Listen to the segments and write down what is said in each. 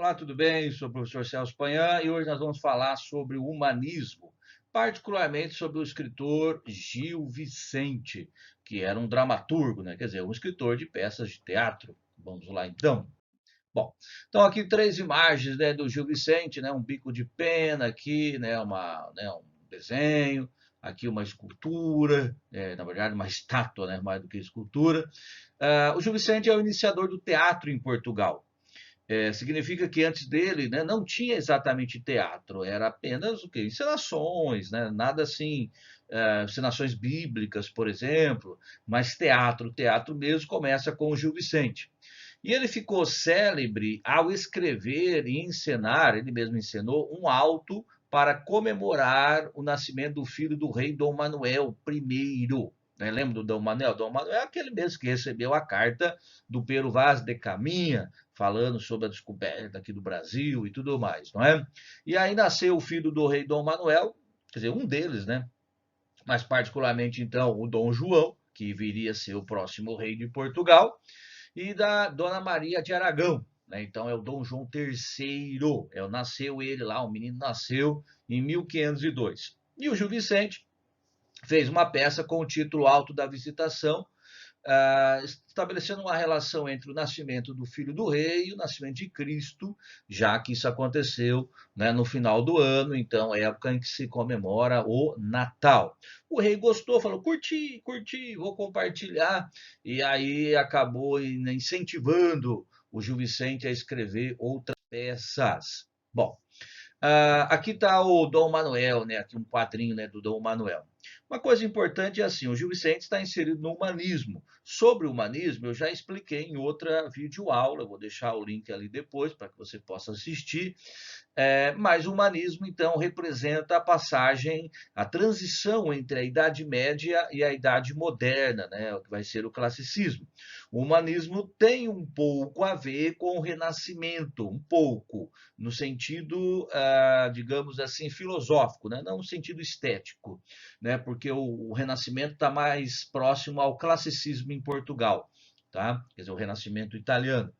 Olá, tudo bem? Sou o professor Celso Panhan e hoje nós vamos falar sobre o humanismo, particularmente sobre o escritor Gil Vicente, que era um dramaturgo, né? Quer dizer, um escritor de peças de teatro. Vamos lá então. Bom, então aqui três imagens, né, do Gil Vicente, né, um bico de pena aqui, né, um desenho, aqui uma escultura, na verdade uma estátua, né, mais do que escultura. O Gil Vicente é o iniciador do teatro em Portugal. Significa que antes dele, né, não tinha exatamente teatro, era apenas o quê? Encenações, né? Nada assim, encenações bíblicas, por exemplo, mas teatro mesmo começa com o Gil Vicente. E ele ficou célebre ao escrever e encenar, ele mesmo encenou, um auto para comemorar o nascimento do filho do rei Dom Manuel I. Né? Lembra do Dom Manuel? Dom Manuel é aquele mesmo que recebeu a carta do Pero Vaz de Caminha, falando sobre a descoberta aqui do Brasil e tudo mais, não é? E aí nasceu o filho do rei Dom Manuel, quer dizer, um deles, né? Mas particularmente então o Dom João, que viria a ser o próximo rei de Portugal, e da Dona Maria de Aragão. Né? Então é o Dom João III. Nasceu ele lá, o menino nasceu em 1502. E o Gil Vicente fez uma peça com o título Alto da Visitação, estabelecendo uma relação entre o nascimento do filho do rei e o nascimento de Cristo, já que isso aconteceu, né, no final do ano, então é a época em que se comemora o Natal. O rei gostou, falou: curti, vou compartilhar, e aí acabou incentivando o Gil Vicente a escrever outras peças. Bom, aqui está o Dom Manuel, né? Aqui um quadrinho, né, do Dom Manuel. Uma coisa importante é assim, o Gil Vicente está inserido no humanismo. Sobre o humanismo, eu já expliquei em outra videoaula, eu vou deixar o link ali depois para que você possa assistir. Mas o humanismo, então, representa a passagem, a transição entre a Idade Média e a Idade Moderna, né, o que vai ser o classicismo. O humanismo tem um pouco a ver com o Renascimento, um pouco, no sentido, digamos assim, filosófico, né, não no sentido estético, né, porque o Renascimento está mais próximo ao classicismo em Portugal, tá? Quer dizer, o Renascimento italiano.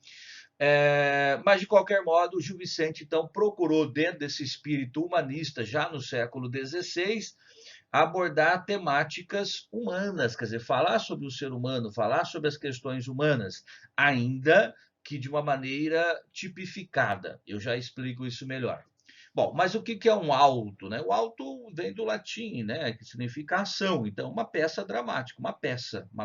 Mas, de qualquer modo, o Gil Vicente, então, procurou, dentro desse espírito humanista, já no século XVI, abordar temáticas humanas, quer dizer, falar sobre o ser humano, falar sobre as questões humanas, ainda que de uma maneira tipificada. Eu já explico isso melhor. Bom, mas o que é um auto? Né? O auto vem do latim, né? Que significa ação. Então, uma peça dramática, uma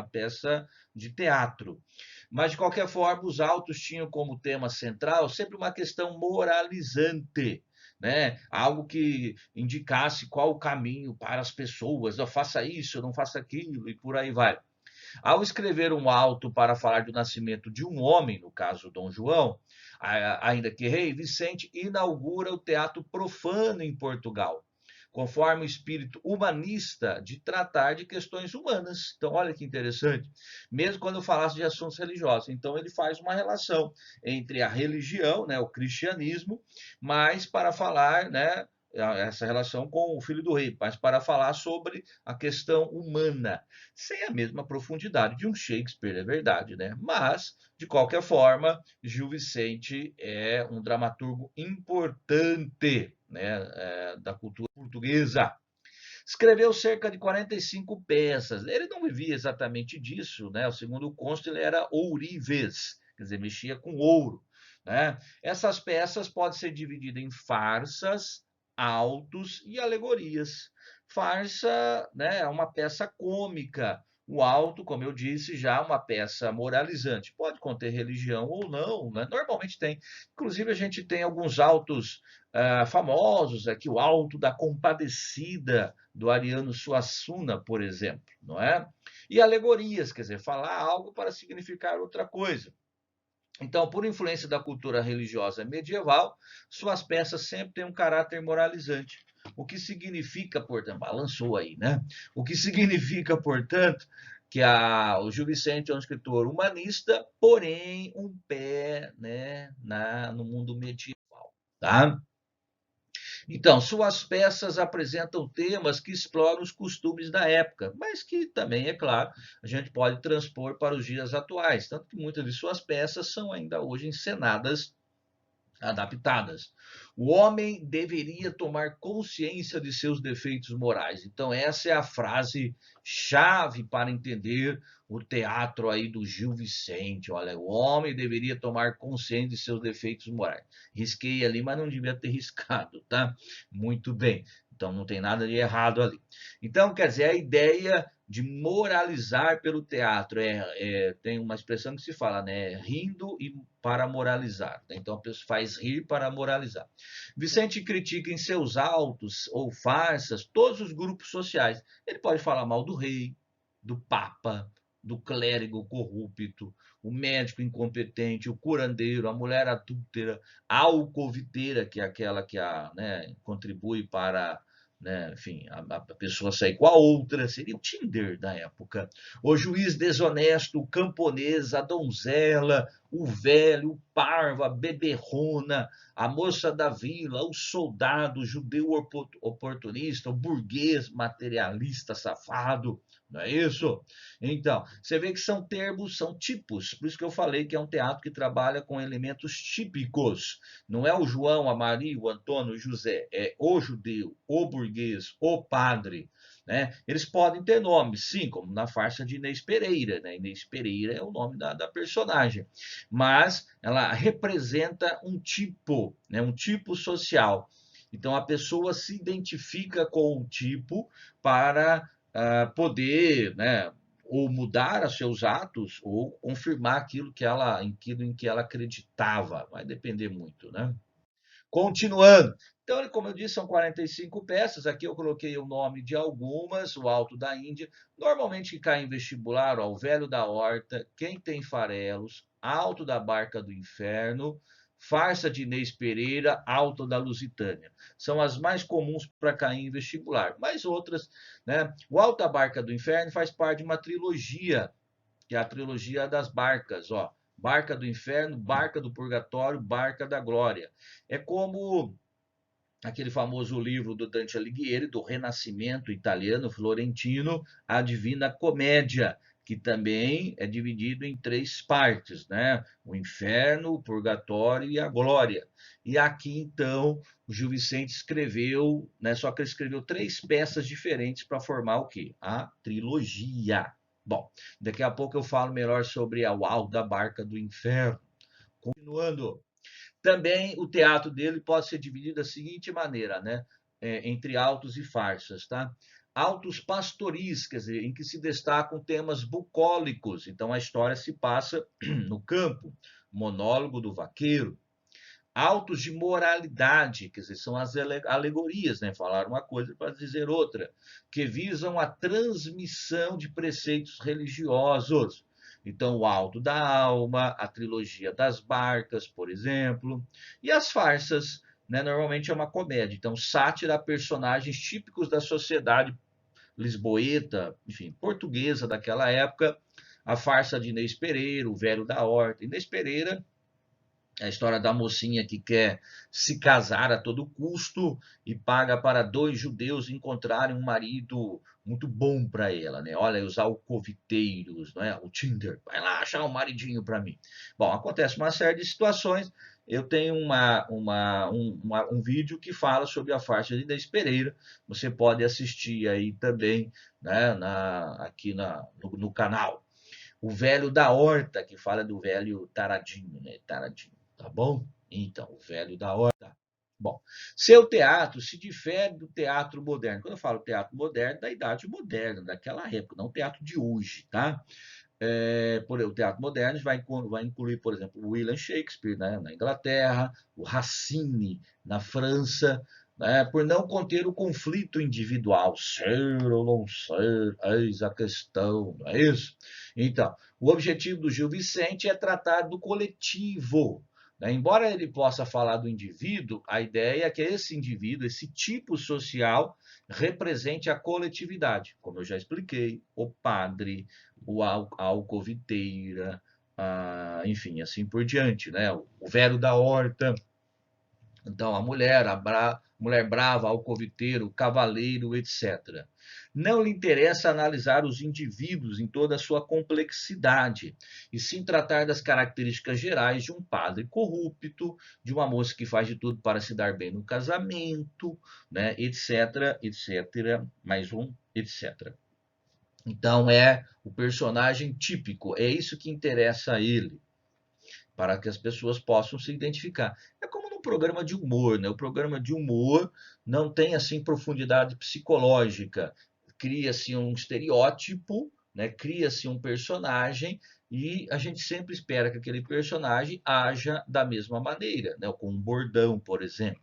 peça de teatro. Mas, de qualquer forma, os autos tinham como tema central sempre uma questão moralizante, né? Algo que indicasse qual o caminho para as pessoas, eu faça isso, não faça aquilo, e por aí vai. Ao escrever um auto para falar do nascimento de um homem, no caso Dom João, ainda que rei, Vicente inaugura o teatro profano em Portugal, conforme o espírito humanista de tratar de questões humanas. Então, olha que interessante. Mesmo quando eu falasse de assuntos religiosos. Então, ele faz uma relação entre a religião, né, o cristianismo, mas para falar, né, essa relação com o filho do rei, mas para falar sobre a questão humana, sem a mesma profundidade de um Shakespeare, é verdade, né? Mas, de qualquer forma, Gil Vicente é um dramaturgo importante, né, da cultura portuguesa. Escreveu cerca de 45 peças. Ele não vivia exatamente disso, né? Segundo consta, ele era ourives, quer dizer, mexia com ouro, né? Essas peças podem ser divididas em farsas, autos e alegorias. Farsa, né, é uma peça cômica. O auto, como eu disse, já é uma peça moralizante. Pode conter religião ou não, né? Normalmente tem. Inclusive, a gente tem alguns autos famosos aqui, o Alto da Compadecida, do Ariano Suassuna, por exemplo, não é? E alegorias, quer dizer, falar algo para significar outra coisa. Então, por influência da cultura religiosa medieval, suas peças sempre têm um caráter moralizante. O que significa, portanto, balançou aí, né? O que significa, portanto, que o Gil Vicente é um escritor humanista, porém um pé, né, no mundo medieval, tá? Então, suas peças apresentam temas que exploram os costumes da época, mas que também, é claro, a gente pode transpor para os dias atuais, tanto que muitas de suas peças são ainda hoje encenadas adaptadas. O homem deveria tomar consciência de seus defeitos morais. Então, essa é a frase chave para entender o teatro aí do Gil Vicente. Olha, o homem deveria tomar consciência de seus defeitos morais. Risquei ali, mas não devia ter riscado, tá? Muito bem. Então, não tem nada de errado ali. Então, quer dizer, a ideia de moralizar pelo teatro tem uma expressão que se fala, né? Rindo e para moralizar. Então a pessoa faz rir para moralizar. Vicente critica em seus autos ou farsas todos os grupos sociais. Ele pode falar mal do rei, do papa, do clérigo corrupto, o médico incompetente, o curandeiro, a mulher adúltera, a alcoviteira, que é aquela que contribui para, né, enfim, a pessoa sair com a outra, seria o Tinder da época. O juiz desonesto, o camponês, a donzela, o velho, o parvo, a beberrona, a moça da vila, o soldado, o judeu oportunista, o burguês materialista safado, não é isso? Então, você vê que são termos, são tipos, por isso que eu falei que é um teatro que trabalha com elementos típicos. Não é o João, a Maria, o Antônio, o José, é o judeu, o burguês, o padre, né? Eles podem ter nomes, sim, como na farsa de Inês Pereira, né? Inês Pereira é o nome da personagem, mas ela representa um tipo, né? Um tipo social. Então a pessoa se identifica com o tipo para poder, né, ou mudar os seus atos ou confirmar aquilo em que ela acreditava. Vai depender muito, né? Continuando. Então, como eu disse, são 45 peças. Aqui eu coloquei o nome de algumas, o Alto da Índia. Normalmente que cai em vestibular, ó, o Velho da Horta, Quem Tem Farelos, Alto da Barca do Inferno, Farsa de Inês Pereira, Alto da Lusitânia. São as mais comuns para cair em vestibular. Mas outras, né? O Alto da Barca do Inferno faz parte de uma trilogia, que é a trilogia das barcas, ó. Barca do Inferno, Barca do Purgatório, Barca da Glória. É como aquele famoso livro do Dante Alighieri, do Renascimento italiano, florentino, A Divina Comédia, que também é dividido em três partes, né? O inferno, o purgatório e a glória. E aqui, então, o Gil Vicente escreveu, né? Só que ele escreveu três peças diferentes para formar o quê? A trilogia. Bom, daqui a pouco eu falo melhor sobre a Uau da Barca do Inferno. Continuando. Também o teatro dele pode ser dividido da seguinte maneira, né? Entre autos e farsas, tá? Autos pastoris, quer dizer, em que se destacam temas bucólicos. Então a história se passa no campo. Monólogo do vaqueiro. Autos de moralidade, quer dizer, são as alegorias, né? Falar uma coisa para dizer outra, que visam a transmissão de preceitos religiosos. Então, o Alto da Alma, a trilogia das barcas, por exemplo, e as farsas, né? Normalmente é uma comédia. Então, sátira a personagens típicos da sociedade lisboeta, enfim, portuguesa daquela época. A farsa de Inês Pereira, o Velho da Horta. Inês Pereira é a história da mocinha que quer se casar a todo custo e paga para dois judeus encontrarem um marido muito bom para ela, né? Olha, os alcoviteiros, né? O Tinder, vai lá achar um maridinho para mim. Bom, acontece uma série de situações. Eu tenho um vídeo que fala sobre a farsa de Inês Pereira. Você pode assistir aí também, né? No canal. O Velho da Horta, que fala do velho taradinho, né? Taradinho, tá bom? Então, o Velho da Horta. Bom, seu teatro se difere do teatro moderno. Quando eu falo teatro moderno, da idade moderna, daquela época, não o teatro de hoje, tá? O teatro moderno vai incluir, por exemplo, o William Shakespeare, né, na Inglaterra, o Racine na França, né, por não conter o conflito individual, ser ou não ser, eis a questão, não é isso? Então, o objetivo do Gil Vicente é tratar do coletivo. Né? Embora ele possa falar do indivíduo, a ideia é que esse indivíduo, esse tipo social, represente a coletividade, como eu já expliquei, o padre, a alcoviteira, enfim, assim por diante, né? O Velho da Horta, Então, a mulher, mulher brava, alcoviteiro, cavaleiro, etc. Não lhe interessa analisar os indivíduos em toda a sua complexidade, e sim tratar das características gerais de um padre corrupto, de uma moça que faz de tudo para se dar bem no casamento, né, etc, etc, mais um, etc. Então, é o personagem típico, é isso que interessa a ele, para que as pessoas possam se identificar. É como num programa de humor, né? O programa de humor não tem assim profundidade psicológica. Cria-se um estereótipo, né? Cria-se um personagem e a gente sempre espera que aquele personagem haja da mesma maneira, né? Com um bordão, por exemplo.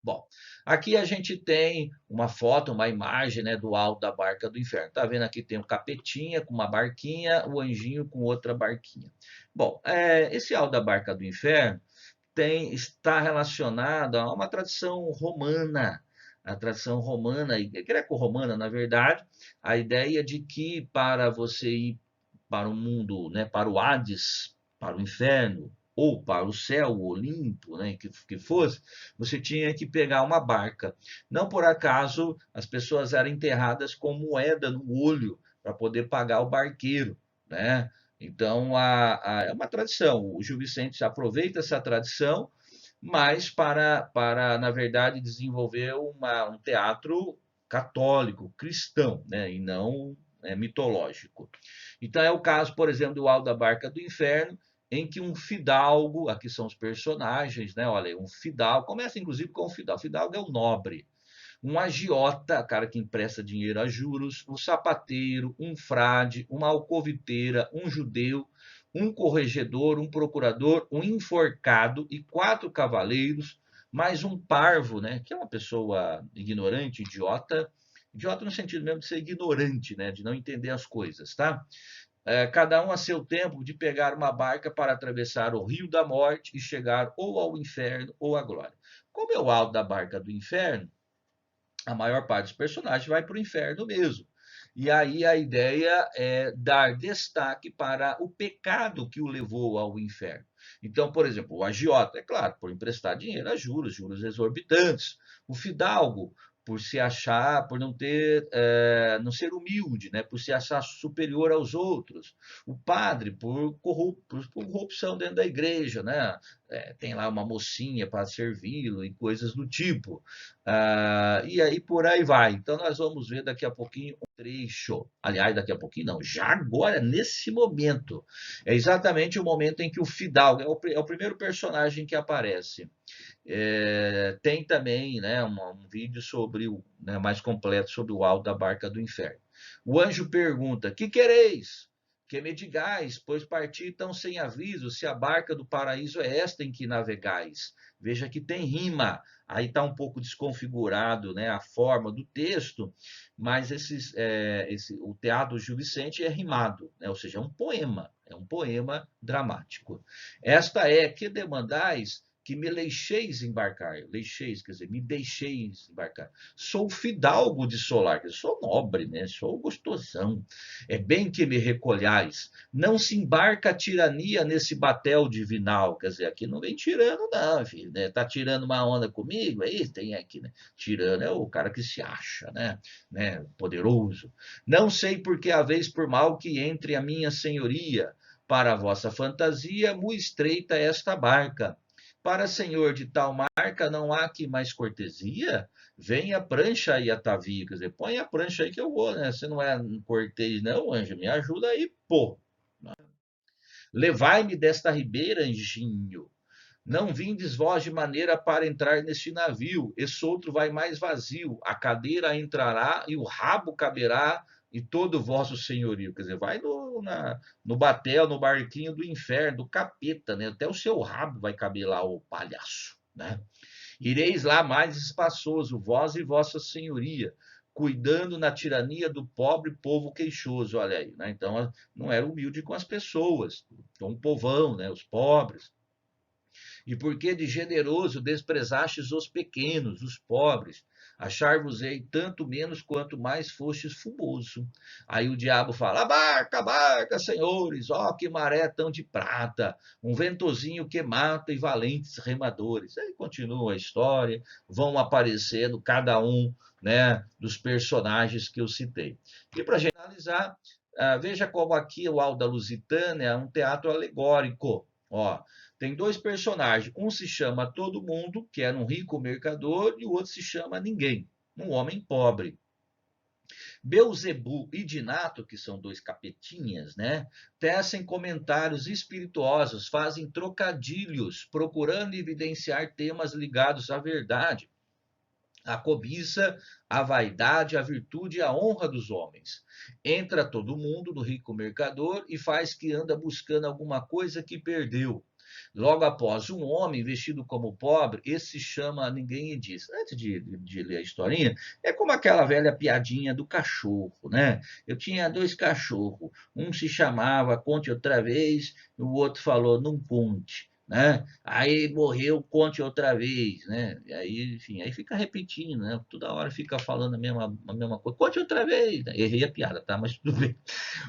Bom, aqui a gente tem uma foto, uma imagem, né, do alto da barca do inferno. Tá vendo aqui tem o capetinha com uma barquinha, o anjinho com outra barquinha. Bom, esse alto da barca do inferno está relacionado a uma tradição romana, a tradição romana e greco-romana, na verdade, a ideia de que para você ir para o mundo, né, para o Hades, para o inferno, ou para o céu, o Olimpo, né, que fosse, você tinha que pegar uma barca. Não por acaso as pessoas eram enterradas com moeda no olho para poder pagar o barqueiro, né? Então é uma tradição. O Gil Vicente aproveita essa tradição, mas na verdade, desenvolver um teatro católico, cristão, né? E não mitológico. Então é o caso, por exemplo, do Alto da Barca do Inferno, em que um fidalgo, aqui são os personagens, né? Olha, um fidalgo, começa inclusive com o fidalgo. O fidalgo é o nobre. Um agiota, cara que empresta dinheiro a juros, um sapateiro, um frade, uma alcoviteira, um judeu, um corregedor, um procurador, um enforcado e 4 cavaleiros, mais um parvo, né? Que é uma pessoa ignorante, idiota, idiota no sentido mesmo de ser ignorante, né? De não entender as coisas, tá? Cada um a seu tempo de pegar uma barca para atravessar o rio da morte e chegar ou ao inferno ou à glória. Como é o alto da barca do inferno, a maior parte dos personagens vai para o inferno mesmo. E aí a ideia é dar destaque para o pecado que o levou ao inferno. Então, por exemplo, o agiota, é claro, por emprestar dinheiro a juros, juros exorbitantes. O fidalgo, por se achar, por não ter, não ser humilde, né? Por se achar superior aos outros. O padre, por corrupção dentro da igreja, né? Tem lá uma mocinha para servi-lo e coisas do tipo. E aí por aí vai. Então nós vamos ver daqui a pouquinho um trecho. Aliás, daqui a pouquinho não, já agora, nesse momento. É exatamente o momento em que o Fidalgo é o primeiro personagem que aparece. Tem também, né, um vídeo sobre né, mais completo sobre o alto da barca do inferno. O anjo pergunta: que quereis? Que me digais, pois parti tão sem aviso, se a barca do paraíso é esta em que navegais. Veja que tem rima, aí está um pouco desconfigurado, né, a forma do texto, mas o teatro do Gil Vicente é rimado, né, ou seja, é um poema dramático. Esta é: que demandais? Que me deixeis embarcar. Deixeis, quer dizer, me deixeis embarcar. Sou fidalgo de Solar, quer dizer, sou nobre, né? Sou gostosão. É bem que me recolhais. Não se embarca a tirania nesse batel divinal. Quer dizer, aqui não vem tirando, não, filho. Né? Tá tirando uma onda comigo? Aí tem aqui, né? Tirando é o cara que se acha, né? Poderoso. Não sei por que haveis por mal que entre a minha senhoria. Para a vossa fantasia, muito estreita esta barca. Para senhor de tal marca, não há aqui mais cortesia? Vem a prancha e atavia. Quer dizer, põe a prancha aí que eu vou, né? Se não é cortês, não, anjo, me ajuda aí, pô. Levai-me desta ribeira, anjinho. Não vindes vós de maneira para entrar neste navio, esse outro vai mais vazio, a cadeira entrará e o rabo caberá e todo o vosso senhorio. Quer dizer, vai no batel, no barquinho do inferno, do capeta, né? Até o seu rabo vai caber lá, o palhaço, né? Ireis lá mais espaçoso, vós e vossa senhoria, cuidando na tirania do pobre povo queixoso. Olha aí, né? Então não era humilde com as pessoas, com o povão, né? Os pobres. E porque de generoso desprezastes os pequenos, os pobres, achar-vos-ei tanto menos quanto mais fostes fumoso. Aí o diabo fala: abarca, senhores, ó que maré tão de prata, um ventozinho que mata e valentes remadores. Aí continua a história, vão aparecendo cada um, né, dos personagens que eu citei. E para finalizar, veja como aqui o Alda Lusitana é um teatro alegórico. Ó, tem dois personagens, um se chama Todo Mundo, que era um rico mercador, e o outro se chama Ninguém, um homem pobre. Beuzebu e Dinato, que são dois capetinhas, né, tecem comentários espirituosos, fazem trocadilhos, procurando evidenciar temas ligados à verdade, a cobiça, a vaidade, a virtude e a honra dos homens. Entra todo mundo no rico mercador e faz que anda buscando alguma coisa que perdeu. Logo após, um homem vestido como pobre, esse se chama Ninguém e Diz. Antes de ler a historinha, é como aquela velha piadinha do cachorro, né? Eu tinha dois cachorros, um se chamava Conte Outra Vez, e o outro falou Não Conte. Né? Aí morreu, conte outra vez, né? E aí, enfim, aí fica repetindo, né? Toda hora fica falando a mesma coisa. Conte outra vez, né? Errei a piada, tá? Mas tudo bem.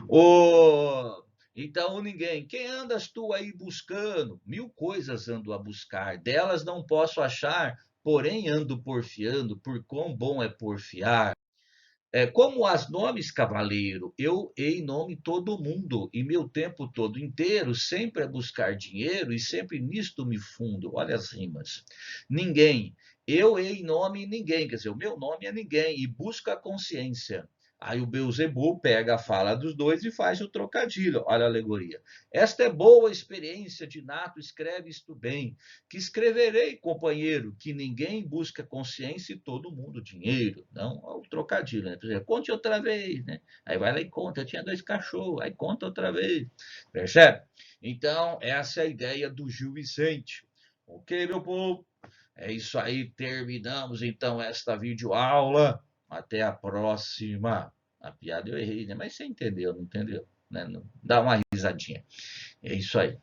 O... Então, ninguém. Quem andas tu aí buscando? Mil coisas ando a buscar, delas não posso achar, porém ando porfiando, por quão bom é porfiar. Como as nomes cavaleiro, eu hei nome todo mundo, e meu tempo todo inteiro sempre é buscar dinheiro, e sempre nisto me fundo. Olha as rimas. Ninguém, eu hei nome ninguém, quer dizer, o meu nome é ninguém, e busca a consciência. Aí o Beuzebu pega a fala dos dois e faz o trocadilho. Olha a alegoria. Esta é boa experiência de nato, escreve isto bem. Que escreverei, companheiro, que ninguém busca consciência e todo mundo dinheiro. Não, o trocadilho, né? Conte outra vez, né? Aí vai lá e conta, eu tinha dois cachorros, aí conta outra vez. Percebe? Então, essa é a ideia do Gil Vicente. Ok, meu povo? É isso aí, terminamos então esta videoaula. Até a próxima. A piada eu errei, né? Mas você entendeu, não entendeu? Né? Dá uma risadinha. É isso aí.